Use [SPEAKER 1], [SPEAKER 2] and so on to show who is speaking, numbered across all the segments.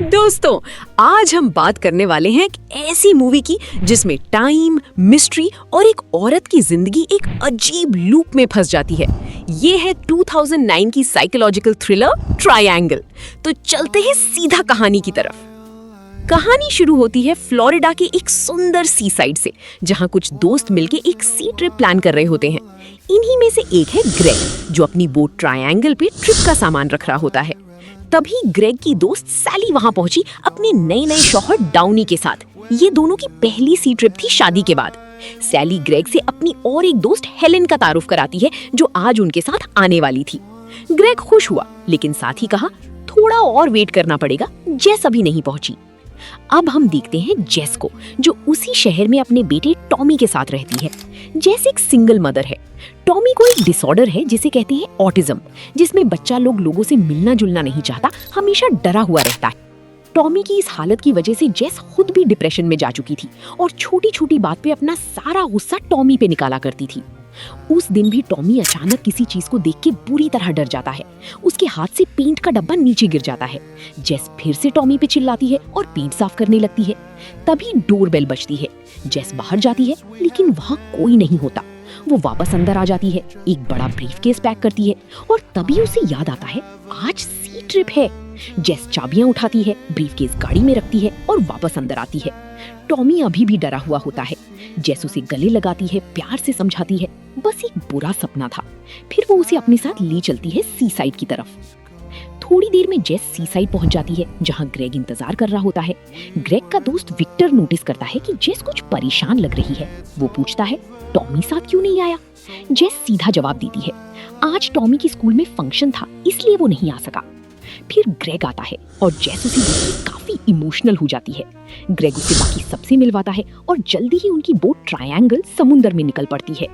[SPEAKER 1] दोस्तों, आज हम बात करने वाले हैं एक ऐसी मूवी की जिसमें टाइम, मिस्ट्री और एक औरत की जिंदगी एक अजीब लूप में फंस जाती है। ये है 2009 की साइकोलॉजिकल थ्रिलर ट्रायंगल। तो चलते हैं सीधा कहानी की तरफ। कहानी शुरू होती है फ्लोरिडा के एक सुंदर सी साइड से, जहां कुछ दोस्त मिलके एक सी ट्रिप प्लान कर रहे होते हैं। इन्हीं में से एक है ग्रेग, जो अपनी बोट ट्रायंगल पे ट्रिप का सामान रख रहा होता है। तभी ग्रेग की दोस्त सैली वहां पहुंची अपने नए शौहर डाउनी के साथ। ये दोनों की पहली सी ट्रिप थी शादी के बाद। सैली ग्रेग से अपनी और एक दोस्त हेलेन का तारुफ कराती है, जो आज उनके साथ आने वाली थी। ग्रेग खुश हुआ, लेकिन साथ ही कहा थोड़ा और वेट करना पड़ेगा, जेस अभी नहीं पहुंची। अब हम देखते हैं जेस को, जो उसी शहर में अपने बेटे टॉमी के साथ रहती है। जेस एक सिंगल मदर है। टॉमी को एक डिसऑर्डर है जिसे कहते हैं ऑटिज्म, जिसमें बच्चा लोगों से मिलना जुलना नहीं चाहता, हमेशा डरा हुआ रहता है। टॉमी की इस हालत की वजह से जेस खुद भी डिप्रेशन में जा चुकी थी और छोटी छोटी बात पे अपना सारा गुस्सा टॉमी पे निकाला करती थी। उस दिन भी टॉमी अचानक किसी चीज को देख के बुरी तरह डर जाता है। उसके हाथ से पेंट का डब्बा नीचे गिर जाता है। जेस फिर से टॉमी पे चिल्लाती है और पेंट साफ करने लगती है। तभी डोरबेल बजती है। जेस बाहर जाती है, लेकिन वहाँ कोई नहीं होता। वो वापस अंदर आ जाती है, एक बड़ा ब्रीफकेस पैक करती है और तभी उसे याद आता है आज सी ट्रिप है। जेस चाबियां उठाती है, ब्रीफकेस गाड़ी में रखती है और वापस अंदर आती है। टॉमी अभी भी डरा हुआ होता है। जेस उसे गले लगाती है, प्यार से समझाती है बस एक बुरा सपना था। फिर वो उसे अपने साथ ले चलती है सी साइड की तरफ। थोड़ी देर में जेस सी साइड पहुंच जाती है, जहां ग्रेग इंतजार कर रहा होता है। ग्रेग का दोस्त विक्टर नोटिस करता है कि जेस कुछ परेशान लग रही है। वो पूछता है टॉमी साथ क्यों नहीं आया। जेस सीधा जवाब देती है आज टॉमी की स्कूल में फंक्शन था, इसलिए वो नहीं आ सका। फिर ग्रेग आता है और जेस उसे देख के काफी इमोशनल हो जाती है। ग्रेग उसे बाकी सबसे मिलवाता है और जल्दी ही उनकी बोट ट्रायंगल समुद्र में निकल पड़ती है।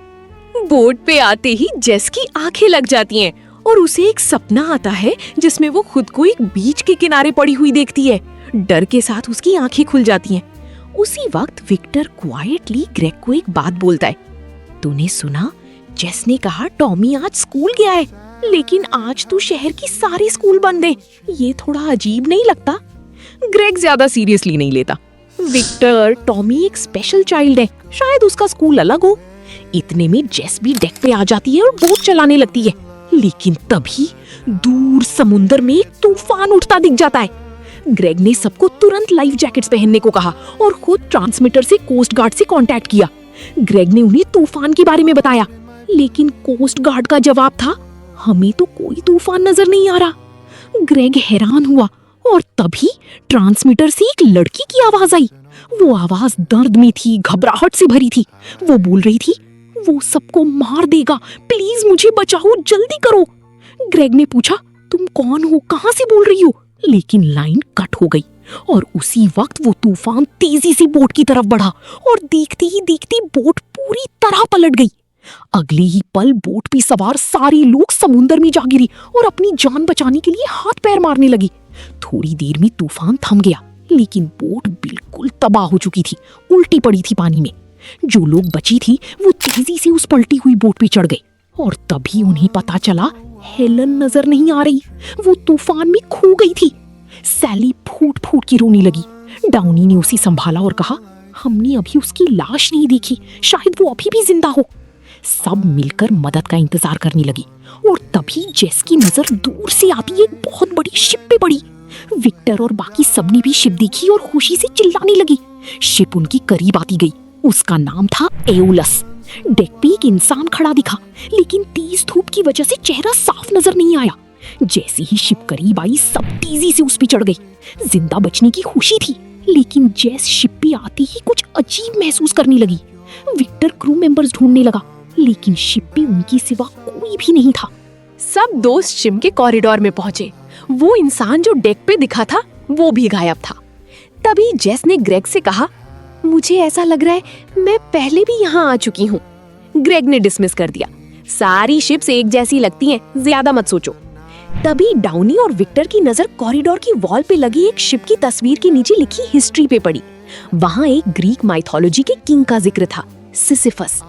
[SPEAKER 1] बोट पे आते ही जेस की आंखें लग जाती हैं और उसे एक सपना आता है जिसमें वो खुद को एक बीच के किनारे पड़ी हुई देखती है। डर के साथ उसकी आंखें खुल जाती हैं। उसी वक्त विक्टर क्वाइटली ग्रेग को एक बात बोलता है, तूने सुना? जेस ने कहा टॉमी आज स्कूल गया है, लेकिन आज तो शहर की सारे स्कूल बंद हैं। ये थोड़ा अजीब नहीं लगता? ग्रेग ज्यादा सीरियसली नहीं लेता। विक्टर, टॉमी एक स्पेशल चाइल्ड है, शायद उसका स्कूल अलग हो। इतने में जेस भी डेक पे आ जाती है और बोट चलाने लगती है। लेकिन तभी दूर समुद्र में एक तूफान उठता दिख जाता है। ग्रेग ने सबको तुरंत लाइफ जैकेट्स पहनने को कहा और खुद ट्रांसमीटर से कोस्ट गार्ड से कांटेक्ट किया। ग्रेग ने उन्हें तूफान के बारे में बताया, लेकिन कोस्ट गार्ड का जवाब था हमें तो कोई तूफान नजर नहीं आ रहा। ग्रेग हैरान हुआ और तभी ट्रांसमीटर से एक लड़की की आवाज आई। वो आवाज दर्द में थी, घबराहट से भरी थी। वो बोल रही थी वो सबको मार देगा, प्लीज मुझे बचाओ, जल्दी करो। ग्रेग ने पूछा तुम कौन हो, कहां से बोल रही हो? लेकिन लाइन कट हो गई और उसी वक्त वो तूफान तेजी से बोट की तरफ बढ़ा और देखते ही देखते बोट पूरी तरह पलट गई। अगले ही पल बोट पे सवार सारे लोग समुद्र में जा गिरे और अपनी जान बचाने के लिए हाथ पैर मारने लगी। थोड़ी देर में तूफान थम गया, लेकिन बोट बिल्कुल तबाह हो चुकी थी, उल्टी पड़ी थी पानी में। जो लोग बची थी वो तेजी से उस पलटी हुई बोट पे चढ़ गए और तभी उन्हें पता चला हेलन नजर नहीं आ रही, वो तूफान में खो गई थी। सैली फूट फूट के रोने लगी। डाउनी ने उसे संभाला और कहा हमने अभी उसकी लाश नहीं देखी, शायद वो अभी भी जिंदा हो। सब मिलकर मदद का इंतजार करने लगी और तभी जेस की नजर दूर से आती एक बहुत बड़ी शिप पे पड़ी। विक्टर और बाकी सबने भी शिप देखी और खुशी से चिल्लाने लगी। शिप उनकी करीब आती गई। उसका नाम था एओलस। डेक पे एक इंसान खड़ा दिखा, लेकिन तेज धूप की वजह से चेहरा साफ नजर नहीं आया। जैसे ही शिप करीब आई, सब तेजी से उस पे चढ़ गई। जिंदा बचने की खुशी थी, लेकिन जेस शिप पे आते ही कुछ अजीब महसूस करने लगी। विक्टर क्रू मेंबर्स ढूंढने लगा, लेकिन शिप पे उनकी सिवा कोई भी नहीं था। सब दोस्त शिप के कॉरिडोर में पहुंचे। वो इंसान जो डेक पे दिखा था वो भी गायब था। तभी जेस ने ग्रेग से कहा मुझे ऐसा लग रहा है मैं पहले भी यहाँ आ चुकी हूँ। ग्रेग ने डिसमिस कर दिया, सारी शिप्स एक जैसी लगती हैं, ज्यादा मत सोचो। तभी डाउनी और विक्टर की नजर कॉरिडोर की वॉल पे लगी एक शिप की तस्वीर के नीचे लिखी हिस्ट्री पे पड़ी। वहाँ एक ग्रीक माइथोलॉजी के किंग का जिक्र था, सिसिफस।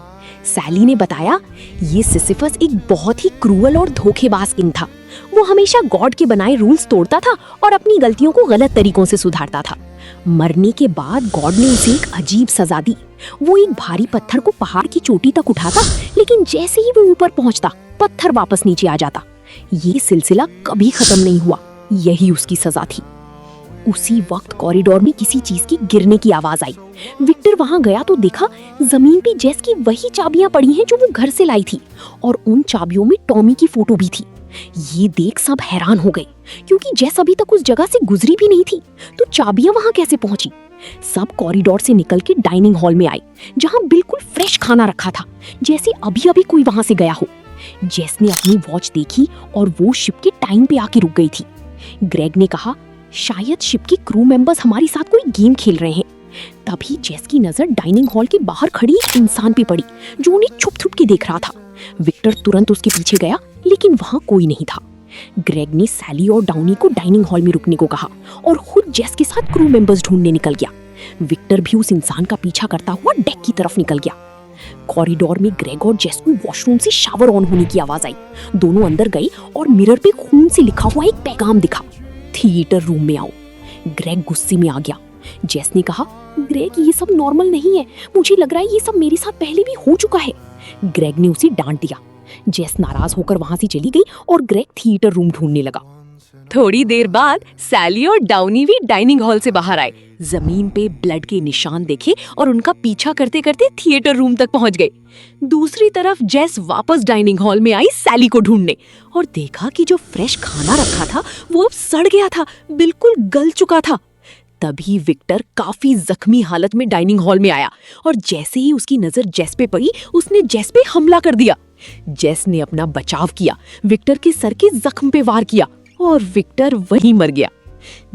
[SPEAKER 1] सैली ने बताया, ये सिसिफस एक बहुत ही क्रूअल और धोखेबाज किंग था। वो हमेशा गॉड के बनाए रूल्स तोड़ता था और अपनी गलतियों को गलत तरीकों से सुधारता था। मरने के बाद गॉड ने उसे एक अजीब सजा दी। वो एक भारी पत्थर को पहाड़ की चोटी तक उठाता, लेकिन जैसे ही वो ऊपर पहुंचता, पत्थर वापस नीचे आ जाता। ये सिलसिला कभी खत्म नहीं हुआ। यही उसकी सजा थी। उसी वक्त कॉरिडोर में किसी चीज की गिरने की आवाज आई। विक्टर वहां गया तो देखा जमीन पे जेस की वही चाबियां पड़ी हैं जो वो घर से लाई थी, और उन चाबियों में टॉमी की फोटो भी थी। ये देख सब हैरान हो गए, क्योंकि जेस अभी तक उस जगह से गुजरी भी नहीं थी, तो चाबियां वहां कैसे पहुंची। सब कॉरिडोर से निकल के डाइनिंग हॉल में आए, जहां बिल्कुल फ्रेश खाना रखा था, जैसे अभी अभी कोई वहां से गया हो। जेस ने अपनी वॉच देखी और वो शिप के टाइम पे आके रुक गई थी। ग्रेग ने कहा, शायद शिप के क्रू मेंबर्स हमारे साथ कोई गेम खेल रहे हैं। तभी जेस की नजर डाइनिंग हॉल के बाहर खड़ी एक इंसान पे पड़ी, जो उन्हें छुप छुप के देख रहा था। विक्टर तुरंत उसके पीछे गया, लेकिन वहां कोई नहीं था। ग्रेग ने सैली और डाउनी को डाइनिंग हॉल में रुकने को कहा और खुद जेस के साथ क्रू मेंबर्स ढूंढने निकल गया। विक्टर भी उस इंसान का पीछा करता हुआ डेक की तरफ निकल गया। कॉरिडोर में ग्रेग और जेस को वॉशरूम से शावर ऑन होने की आवाज आई। दोनों अंदर गए और मिरर पे खून से लिखा हुआ एक पैगाम दिखा, थिएटर रूम में आओ। ग्रेग गुस्से में आ गया। जेस ने कहा, ग्रेग ये सब नॉर्मल नहीं है, मुझे लग रहा है ये सब मेरे साथ पहले भी हो चुका है। ग्रेग ने उसे डांट दिया। जेस नाराज होकर वहां से चली गई और ग्रेग थिएटर रूम ढूंढने लगा। थोड़ी देर बाद सैली और डाउनी भी डाइनिंग हॉल से बाहर आए। जमीन पे ब्लड के निशान देखे और उनका पीछा करते करते थिएटर रूम तक पहुंच गए। दूसरी तरफ जेस वापस डाइनिंग हॉल में आई सैली को ढूंढने, और देखा कि जो फ्रेश खाना रखा था वो अब सड़ गया था, बिल्कुल गल चुका था। तभी विक्टर काफी जख्मी हालत में डाइनिंग हॉल में आया, और जैसे ही उसकी नजर जेस पे पड़ी, उसने जेस पे हमला कर दिया। जेस ने अपना बचाव किया, विक्टर के सर के जख्म पे वार किया, और विक्टर वहीं मर गया।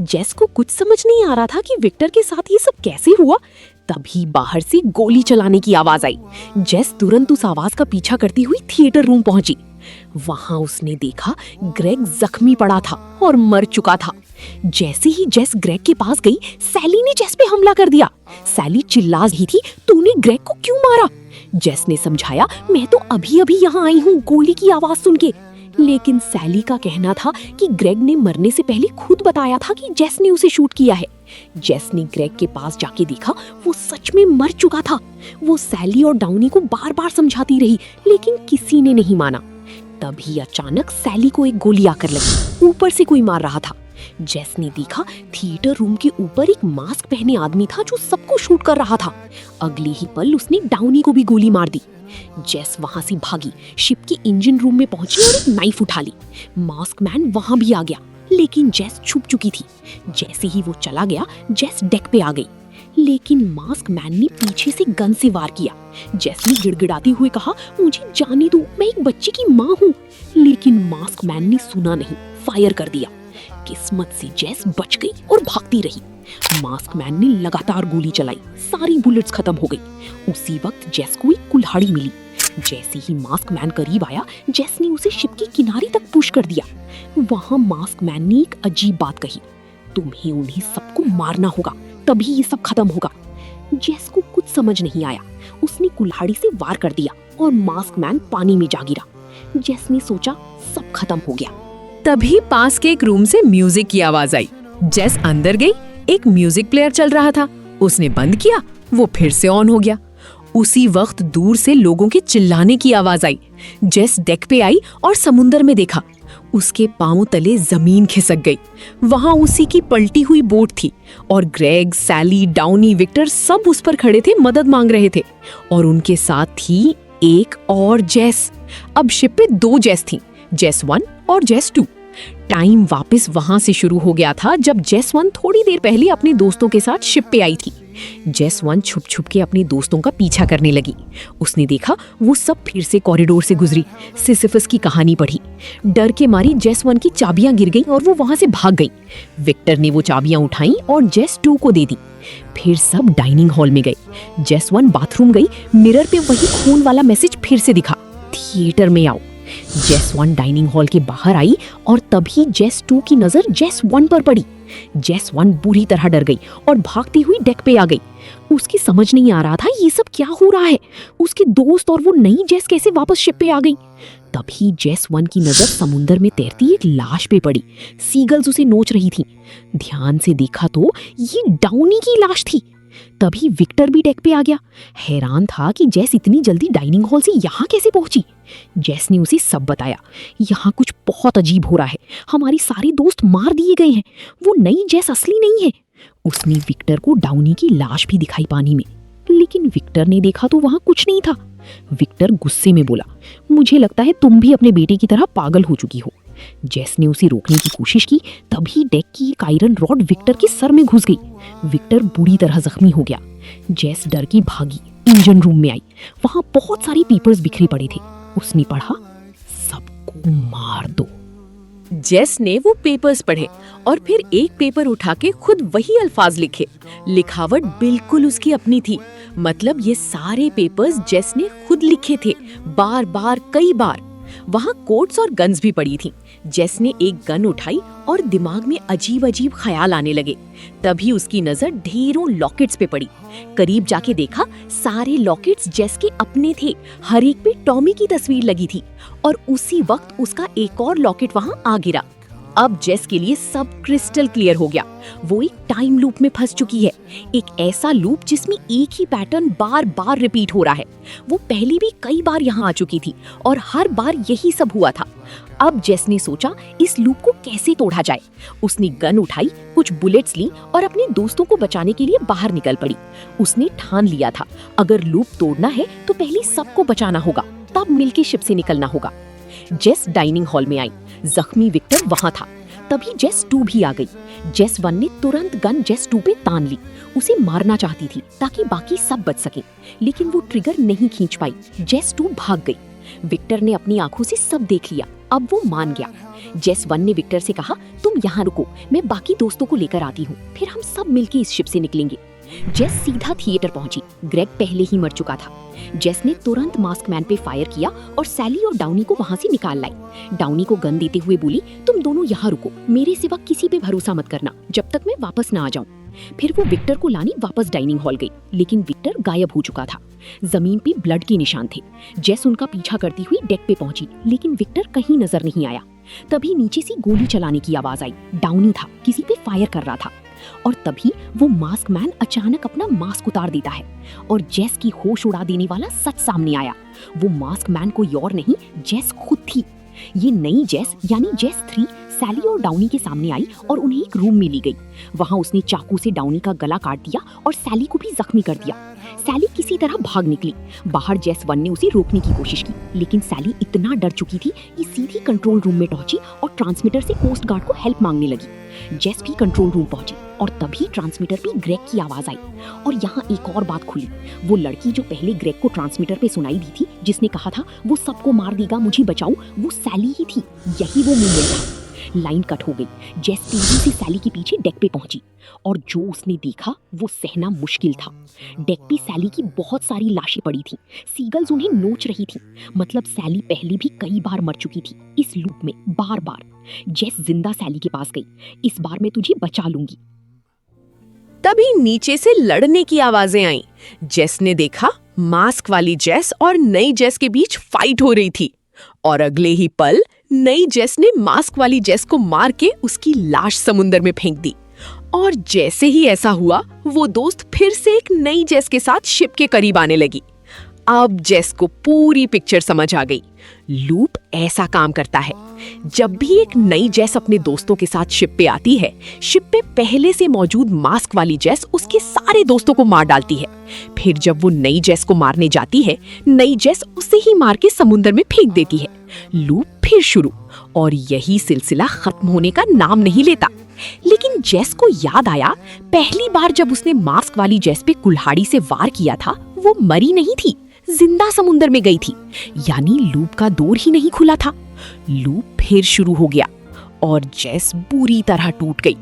[SPEAKER 1] जेस को कुछ समझ नहीं आ रहा था कि विक्टर के साथ ये सब कैसे हुआ। तभी बाहर से गोली चलाने की आवाज आई। जेस तुरंत उस आवाज का पीछा करती हुई थिएटर रूम पहुंची। वहां उसने देखा ग्रेग जख्मी पड़ा था और मर चुका था। जैसे ही जेस ग्रेग के पास गई, सैली ने जेस पे हमला कर दिया। सैली चिल्ला रही थी, तूने ग्रेग को क्यों मारा? जेस ने समझाया, मैं तो अभी अभी यहाँ आई हूँ गोली की आवाज सुन के। लेकिन सैली का कहना था कि ग्रेग ने मरने से पहले खुद बताया था कि जेस ने उसे शूट किया है। जेस ने ग्रेग के पास जाके देखा, वो सच में मर चुका था। वो सैली और डाउनी को बार बार समझाती रही, लेकिन किसी ने नहीं माना। तभी अचानक सैली को एक गोली आकर लगी। ऊपर से कोई मार रहा था। जेस ने देखा थिएटर रूम के ऊपर एक मास्क पहने आदमी था जो सबको शूट कर रहा था। अगले ही पल उसने डाउनी को भी गोली मार दी। जेस वहां से भागी, शिप के इंजन रूम में पहुंची और एक नाइफ उठा ली। मास्क मैन वहां भी आ गया, लेकिन जेस छुप चुकी थी। जैसे ही वो चला गया, जेस डेक पे आ गई, लेकिन मास्क मैन ने पीछे से गन से वार किया। जेस ने गिड़गिड़ाते हुए कहा, मुझे जाने दो, मैं एक बच्चे की माँ हूँ। लेकिन मास्क मैन ने सुना नहीं, फायर कर दिया। किस्मत से जेस बच गई और भागती रही। मास्क मैन ने लगातार गोली चलाई, सारी बुलेट्स खत्म हो गई। उसी वक्त जेस को एक कुल्हाड़ी मिली। जैसे ही मास्क मैन करीब आया, जेस ने उसे शिप की किनारे तक पुश कर दिया। वहां मास्क मैन ने एक अजीब बात कही, तुम्हें उन्हें सबको मारना होगा, तभी ये सब खत्म होगा। जेस को कुछ समझ नहीं आया। उसने कुल्हाड़ी से वार कर दिया और मास्क मैन पानी में जा गिरा। जेस ने सोचा सब खत्म हो गया। तभी पास के एक रूम से म्यूजिक की आवाज आई। जेस अंदर गई, एक म्यूजिक प्लेयर चल रहा था। उसने बंद किया, वो फिर से ऑन हो गया। उसी वक्त दूर से लोगों के चिल्लाने की आवाज आई। जेस डेक पे आई और समुंदर में देखा। उसके पांव तले जमीन खिसक गई। वहां उसी की पलटी हुई बोट थी और ग्रेग, सैली, डाउनी, विक्टर सब उस पर खड़े थे, मदद मांग रहे थे। और उनके साथ थी एक और जेस। अब शिप पे 2 जेस थी, जेस 1 और जेस 2। टाइम वापस वहां से शुरू हो गया था जब जेस 1 थोड़ी देर पहले अपने दोस्तों के साथ शिप पे आई थी। जेस 1 छुप छुप के अपने दोस्तों का पीछा करने लगी। उसने देखा वो सब फिर से कॉरिडोर से गुजरी, सिसिफस की कहानी पढ़ी। डर के मारी जेस 1 की चाबियां गिर गईं और वो वहां से भाग गई। विक्टर ने वो चाबियां उठाई और जेस 2 को दे दी। फिर सब डाइनिंग हॉल में गए। जेस 1 बाथरूम गई, मिरर पे वही खून वाला मैसेज फिर से दिखा, थिएटर में आओ। जेस 1 डाइनिंग हॉल के बाहर आई और तभी जेस 2 की नजर जेस 1 पर पड़ी। जेस 1 बुरी तरह डर गई और भागती हुई डेक पे आ गई। उसकी समझ नहीं आ रहा था ये सब क्या हो रहा है। उसके दोस्त और वो नई जेस कैसे वापस शिप पे आ गई। तभी जेस 1 की नजर समुंदर में तैरती एक लाश पे पड़ी। सीगल्स उसे नोच रही थी। ध्यान से देखा तो ये डाउनी की लाश थी। तभी विक्टर भी डेक पे आ गया। हैरान था कि जेस इतनी जल्दी डाइनिंग हॉल से यहाँ कैसे पहुंची। जेस ने उसे सब बताया। यहाँ कुछ बहुत अजीब हो रहा है, हमारी सारे दोस्त मार दिए गए हैं, वो नई जेस असली नहीं है। उसने विक्टर को डाउनी की लाश भी दिखाई पानी में, लेकिन विक्टर ने देखा तो वहां कुछ नहीं था। विक्टर गुस्से में बोला, मुझे लगता है तुम भी अपने बेटे की तरह पागल हो चुकी हो। जेस ने उसे रोकने की कोशिश की, तभी डेक की एक आयरन रॉड विक्टर के सर में घुस गई। विक्टर बुरी तरह जख्मी हो गया। जेस डर की भागी, इंजन रूम में आई। वहां बहुत सारे पेपर्स बिखरे पड़े थे। उसने पढ़ा, सबको मार दो। जेस ने वो पेपर्स पढ़े और फिर एक पेपर उठा के खुद वही अल्फाज लिखे। लिखावट बिल्कुल उसकी अपनी थी। मतलब ये सारे पेपर्स जेस ने खुद लिखे थे, बार बार कई बार। वहाँ कोट्स और गन्स भी पड़ी थी। जेस ने एक गन उठाई और दिमाग में अजीब अजीब ख्याल आने लगे। तभी उसकी नजर ढेरों लॉकेट्स पे पड़ी। करीब जाके देखा, सारे लॉकेट्स जेस के अपने थे। हर एक पे टॉमी की तस्वीर लगी थी और उसी वक्त उसका एक और लॉकेट वहाँ आ गिरा। अब जेस के लिए सब क्रिस्टल क्लियर हो गया। वो एक टाइम लूप में फंस चुकी है, एक ऐसा लूप जिसमें एक ही पैटर्न बार बार रिपीट हो रहा है। वो पहले भी कई बार यहाँ आ चुकी थी और हर बार यही सब हुआ था। अब जेस ने सोचा इस लूप को कैसे तोड़ा जाए। उसने गन उठाई, कुछ बुलेट्स ली और अपने दोस्तों को बचाने के लिए बाहर निकल पड़ी। उसने ठान लिया था, अगर लूप तोड़ना है तो पहले सबको बचाना होगा, तब मिलके शिप से निकलना होगा। जेस डाइनिंग हॉल में आई। जख्मी विक्टर वहां था। तभी जेस 2 भी आ गई। जेस 1 ने तुरंत गन जेस 2 पे तान ली। उसे मारना चाहती थी ताकि बाकी सब बच सके, लेकिन वो ट्रिगर नहीं खींच पाई। जेस 2 भाग गई। विक्टर ने अपनी आंखों से सब देख लिया। अब वो मान गया। जेस 1 ने विक्टर से कहा, तुम यहाँ रुको, मैं बाकी दोस्तों को लेकर आती हूँ, फिर हम सब मिलके इस शिप से निकलेंगे। जेस सीधा थिएटर पहुंची। ग्रेग पहले ही मर चुका था। जेस ने तुरंत मास्क मैन पे फायर किया और सैली और डाउनी को वहां से निकाल लाई। डाउनी को गन देते हुए बोली, तुम दोनों यहाँ रुको, मेरे सिवा किसी पे भरोसा मत करना जब तक मैं वापस ना आ जाऊं। फिर वो विक्टर को लाने वापस डाइनिंग हॉल गई, लेकिन विक्टर गायब हो चुका था। जमीन पे ब्लड के निशान थे। जेस उनका पीछा करती हुई डेक पे पहुंची, लेकिन विक्टर कहीं नजर नहीं आया। तभी नीचे से गोली चलाने की आवाज आई। डाउनी था, किसी पे फायर कर रहा था। और तभी वो मास्क मैन अचानक अपना मास्क उतार देता है और जेस की होश उड़ा देने वाला सच सामने आया। वो मास्क मैन कोई और नहीं, जेस खुद थी। ये नई जेस यानी जेस 3 सैली और डाउनी के सामने आई और उन्हें एक रूम में ली गई। वहां उसने चाकू से डाउनी का गला काट दिया और सैली को भी जख्मी कर दिया। सैली किसी तरह भाग निकली। बाहर जेस 1 ने उसे रोकने की कोशिश की, लेकिन सैली इतना डर चुकी थी कि सीधी कंट्रोल रूम में पहुंची और ट्रांसमीटर से कोस्ट गार्ड को हेल्प मांगने लगी। जेस भी कंट्रोल रूम पहुंची और तभी ट्रांसमीटर पे ग्रेग की आवाज आई। और यहाँ एक और बात खुली। वो लड़की जो पहले ग्रेग को ट्रांसमीटर पे सुनाई दी थी, जिसने कहा था वो सबको मार देगा, मुझे बचाओ, वो सैली ही थी। यही वो मूवमेंट था। लाइन कट हो गई। जेस तेजी से सैली के पीछे डेक पे पहुंची और जो उसने देखा वो सहना मुश्किल था। डेक पे सैली की बहुत सारी लाशें पड़ी थी। सीगल्स उन्हें नोच रही थी। मतलब सैली पहले भी कई बार मर चुकी थी इस लूप में, बार बार। जेस जिंदा सैली के पास गई। इस बार मैं तुझे बचा लूंगी। तभी नीचे से लड़ने की आवाजें आईं। जेस ने देखा मास्क वाली जेस और नई जेस के बीच फाइट हो रही थी और अगले ही पल नई जेस ने मास्क वाली जेस को मार के उसकी लाश समुंदर में फेंक दी। और जैसे ही ऐसा हुआ, वो दोस्त फिर से एक नई जेस के साथ शिप के करीब आने लगी। अब जेस को पूरी पिक्चर समझ आ गई। लूप ऐसा काम करता है, जब भी एक नई जेस अपने दोस्तों के साथ शिप पे आती है, शिप पे पहले से मौजूद मास्क वाली जेस उसके सारे दोस्तों को मार डालती है। फिर जब वो नई जेस को मारने जाती है, नई जेस उसे ही मार के समुद्र में फेंक देती है। लूप फिर शुरू, और यही सिलसिला खत्म होने का नाम नहीं लेता। लेकिन जेस को याद आया, पहली बार जब उसने मास्क वाली जेस पे कुल्हाड़ी से वार किया था, वो मरी नहीं थी, जिंदा समुंदर में गई थी। यानी लूप का दौर ही नहीं खुला था। लूप फिर शुरू हो गया और जेस बुरी तरह टूट गई।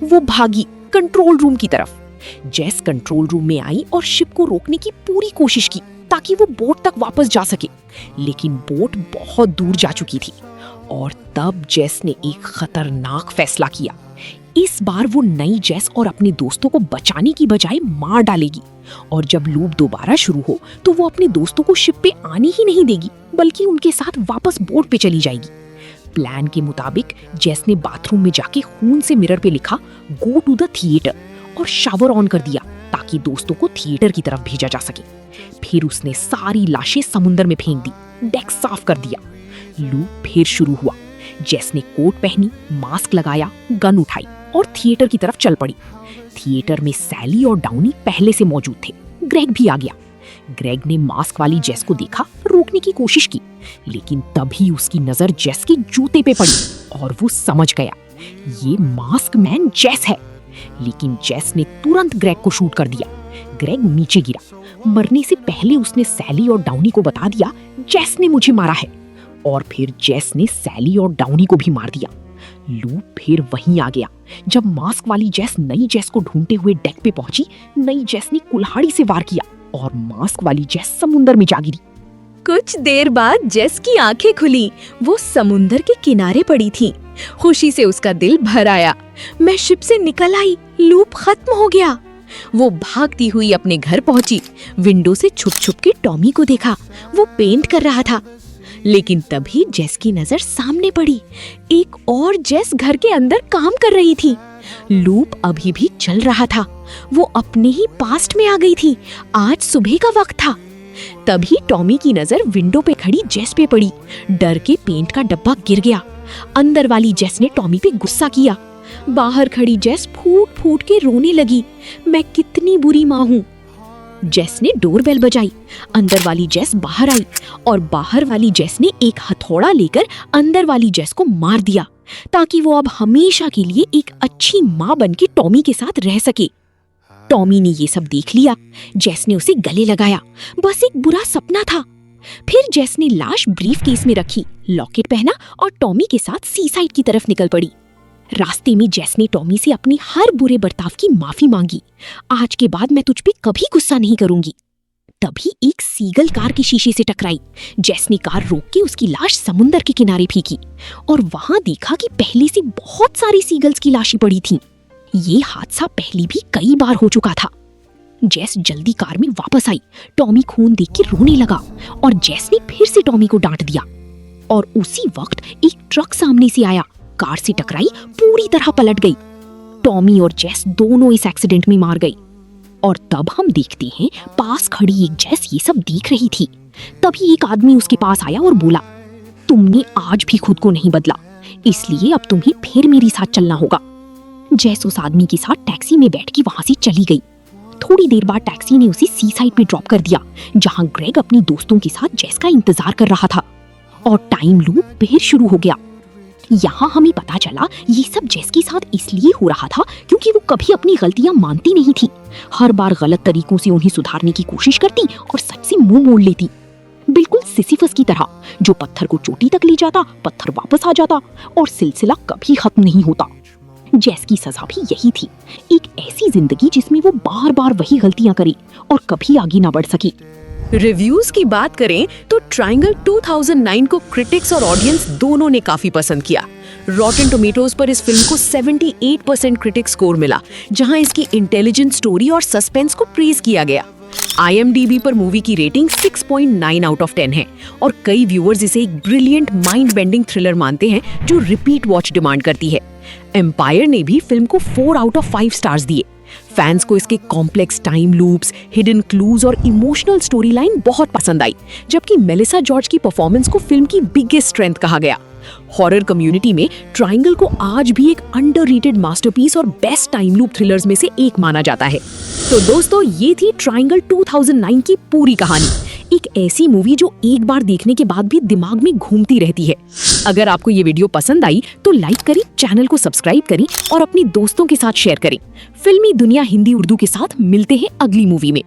[SPEAKER 1] वो भागी कंट्रोल रूम की तरफ। जेस कंट्रोल रूम में आई और शिप को रोकने की पूरी कोशिश की ताकि वो बोट तक वापस जा सके, लेकिन बोट बहुत दूर जा चुकी थी। और तब जेस ने एक खतरनाक फैसला किया। इस बार वो नई जेस और अपने दोस्तों को बचाने की बजाय मार डालेगी और जब लूप दोबारा शुरू हो तो वो अपने दोस्तों को शिप पे आने ही नहीं देगी बल्कि उनके साथ वापस बोट पे चली जाएगी। प्लान के मुताबिक जेस ने बाथरूम में जाके खून से मिरर पे लिखा गो टू द थिएटर और शावर ऑन कर दिया ताकि दोस्तों को थिएटर की तरफ भेजा जा सके। फिर उसने सारी लाशें समुंदर में फेंक दी, डेक साफ कर दिया। लूप फिर शुरू हुआ। जेस ने कोट पहनी, मास्क लगाया, गन उठाई और थिएटर की तरफ चल पड़ी। थिएटर में सैली और डाउनी पहले से मौजूद थे। ग्रेग भी आ गया। ग्रेग ने मास्क वाली जेस को देखा, रोकने की कोशिश की, लेकिन तभी उसकी नजर जेस के जूते पे पड़ी और वो समझ गया ये मास्क मैन जेस है। लेकिन जेस ने तुरंत ग्रेग को शूट कर दिया। ग्रेग नीचे गिरा। मरने से पहले उसने सैली और डाउनी को बता दिया जेस ने मुझे मारा है और फिर जेस ने सैली और डाउनी को भी मार दिया। लूप फिर वहीं आ गया। जब मास्क वाली जेस नई जेस को ढूंढते हुए डेक पे पहुंची, नई जेस ने कुल्हाड़ी से वार किया और मास्क वाली जेस समुंदर में जा गिरी।
[SPEAKER 2] कुछ देर बाद जेस की आंखें खुली। वो समुंदर के किनारे पड़ी थी। खुशी से उसका दिल भर आया। मैं शिप से निकल आई, लूप खत्म हो गया। वो भागती हुई अपने घर पहुंची। विंडो से छुप छुप के टॉमी को देखा। वो पेंट कर रहा था। लेकिन तभी जेस की नजर सामने पड़ी। एक और जेस घर के अंदर काम कर रही थी। लूप अभी भी चल रहा था। वो अपने ही पास्ट में आ गई थी। आज सुबह का वक्त था। तभी टॉमी की नजर विंडो पे खड़ी जेस पे पड़ी। डर के पेंट का डब्बा गिर गया। अंदर वाली जेस ने टॉमी पे गुस्सा किया। बाहर खड़ी जेस फूट फूट के रोने लगी। मैं कितनी बुरी माँ हूँ। जेस ने डोरबेल बजाई। अंदर वाली जेस बाहर आई और बाहर वाली जेस ने एक हथौड़ा लेकर अंदर वाली जेस को मार दिया ताकि वो अब हमेशा के लिए एक अच्छी माँ बनके टॉमी के साथ रह सके। टॉमी ने ये सब देख लिया। जेस ने उसे गले लगाया। बस एक बुरा सपना था। फिर जेस ने लाश ब्रीफ केस में रखी, लॉकेट पहना और टॉमी के साथ सी साइड की तरफ निकल पड़ी। रास्ते में जेस ने टॉमी से अपने हर बुरे बर्ताव की माफी मांगी। आज के बाद मैं तुझ पे कभी गुस्सा नहीं करूंगी। तभी एक सीगल कार के शीशे से टकराई। जेस ने कार रोक के उसकी लाश समुंदर के किनारे फेंकी और वहां देखा कि पहले से बहुत सारी सीगल्स की लाशें पड़ी थीं। ये हादसा पहले भी कई बार हो चुका था। जेस जल्दी कार में वापस आई। टॉमी खून देख के रोने लगा और जेस ने फिर से टॉमी को डांट दिया। और उसी वक्त एक ट्रक सामने से आया, कार से टकराई, पूरी तरह पलट गई। टॉमी और जेस दोनों इस एक्सीडेंट में मार गई। और तब हम देखते हैं पास खड़ी एक जेस ये सब देख रही थी। तभी एक आदमी उसके पास आया और बोला, तुमने आज भी खुद को नहीं बदला, इसलिए अब तुम्हें फिर मेरे साथ चलना होगा। जेस उस आदमी के साथ टैक्सी में बैठ के वहां से चली गई। थोड़ी देर बाद टैक्सी ने उसे सी साइड पे ड्रॉप कर दिया जहां ग्रेग अपने दोस्तों के साथ जेस का इंतजार कर रहा था। और टाइम लूप फिर शुरू हो गया। यहाँ हमें पता चला ये सब जेस के साथ इसलिए हो रहा था क्योंकि वो कभी अपनी गलतियां मानती नहीं थी। हर बार गलत तरीकों से उन्हें सुधारने की कोशिश करती और सच से मुंह मोड़ लेती। बिल्कुल सिसिफस की तरह, जो पत्थर को चोटी तक ले जाता, पत्थर वापस आ जाता और सिलसिला कभी खत्म नहीं होता। जेस की सजा भी यही थी, एक ऐसी जिंदगी जिसमें वो बार बार वही गलतियां करे और कभी आगे ना बढ़ सकी।
[SPEAKER 1] रिव्यूज की बात करें तो ट्रायंगल 2009 को क्रिटिक्स और ऑडियंस दोनों ने काफी पसंद किया। रॉटेन टोमेटोज पर इस फिल्म को 78% क्रिटिक स्कोर मिला, जहां इसकी इंटेलिजेंट स्टोरी और सस्पेंस को प्रेज किया गया। IMDb पर मूवी की रेटिंग 6.9 आउट ऑफ 10 है और कई व्यूअर्स इसे एक ब्रिलियंट माइंड बेंडिंग थ्रिलर मानते हैं जो रिपीट वॉच डिमांड करती है। एम्पायर ने भी फिल्म को 4 आउट ऑफ 5 स्टार्स दिए। फैंस को इसके complex time loops, hidden clues और इमोशनल स्टोरी लाइन बहुत पसंद आई, जबकि मेलिसा जॉर्ज की परफॉर्मेंस को फिल्म की बिगेस्ट स्ट्रेंथ कहा गया। हॉरर कम्युनिटी में ट्रायंगल को आज भी एक अंडररेटेड मास्टरपीस और बेस्ट टाइम लूप थ्रिलर्स में से एक माना जाता है। तो दोस्तों, ये थी ट्रायंगल 2009 की पूरी कहानी। एक ऐसी मूवी जो एक बार देखने के बाद भी दिमाग में घूमती रहती है। अगर आपको ये वीडियो पसंद आई तो लाइक करें, चैनल को सब्सक्राइब करें और अपने दोस्तों के साथ शेयर करें। फिल्मी दुनिया हिंदी उर्दू के साथ मिलते हैं अगली मूवी में।